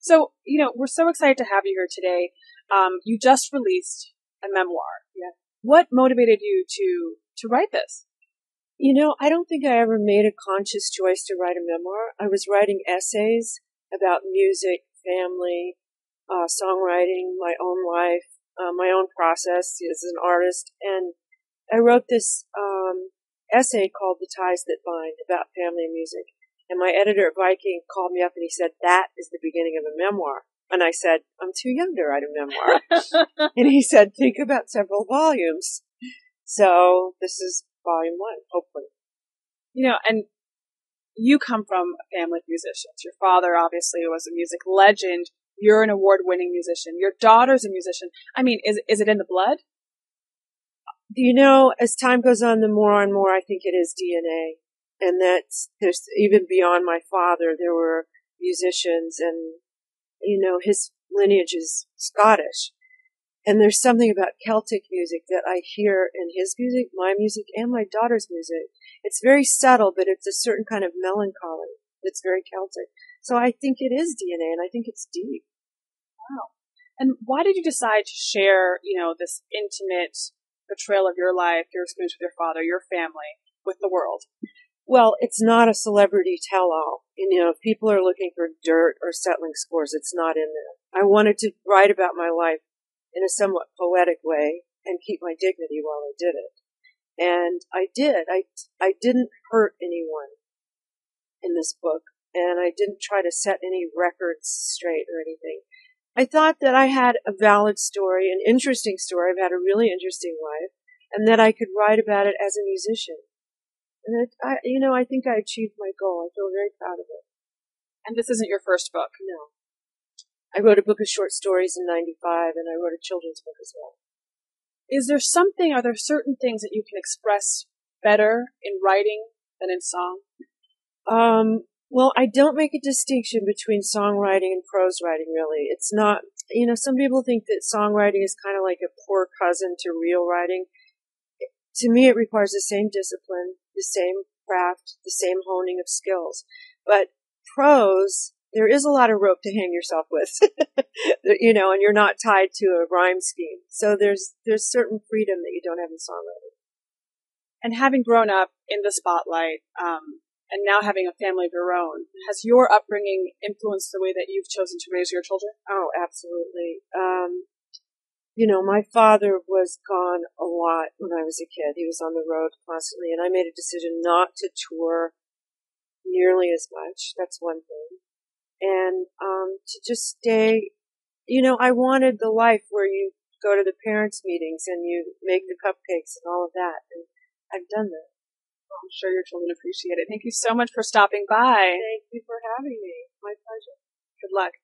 So, we're so excited to have you here today. You just released a memoir. Yeah. What motivated you to write this? I don't think I ever made a conscious choice to write a memoir. I was writing essays about music, family, songwriting, my own life, my own process as an artist. And I wrote this essay called The Ties That Bind about family and music. And my editor at Viking called me up and he said, that is the beginning of a memoir. And I said, I'm too young to write a memoir. And he said, think about several volumes. So this is volume 1, hopefully. And you come from a family of musicians. Your father obviously was a music legend. You're an award-winning musician. Your daughter's a musician. I mean, is it in the blood? As time goes on, the more and more I think it is DNA. And there's even beyond my father, there were musicians and, his lineage is Scottish. And there's something about Celtic music that I hear in his music, my music, and my daughter's music. It's very subtle, but it's a certain kind of melancholy that's very Celtic. So I think it is DNA, and I think it's deep. Wow. And why did you decide to share, this intimate portrayal of your life, your experience with your father, your family, with the world? Well, it's not a celebrity tell-all. If people are looking for dirt or settling scores, it's not in there. I wanted to write about my life in a somewhat poetic way and keep my dignity while I did it. And I did. I didn't hurt anyone in this book, and I didn't try to set any records straight or anything. I thought that I had a valid story, an interesting story. I've had a really interesting life, and that I could write about it as a musician. And I think I achieved my goal. I feel very proud of it. And this isn't your first book? No. I wrote a book of short stories in 95, and I wrote a children's book as well. Are there certain things that you can express better in writing than in song? Well, I don't make a distinction between songwriting and prose writing, really. It's not, some people think that songwriting is kind of like a poor cousin to real writing. To me, it requires the same discipline, the same craft, the same honing of skills. But prose, there is a lot of rope to hang yourself with, and you're not tied to a rhyme scheme. So there's certain freedom that you don't have in songwriting. And having grown up in the spotlight, and now having a family of your own, has your upbringing influenced the way that you've chosen to raise your children? Oh, absolutely. My father was gone a lot when I was a kid. He was on the road constantly, and I made a decision not to tour nearly as much. That's one thing. And to just stay, I wanted the life where you go to the parents' meetings and you make the cupcakes and all of that. And I've done that. I'm sure your children appreciate it. Thank you so much for stopping by. Thank you for having me. My pleasure. Good luck.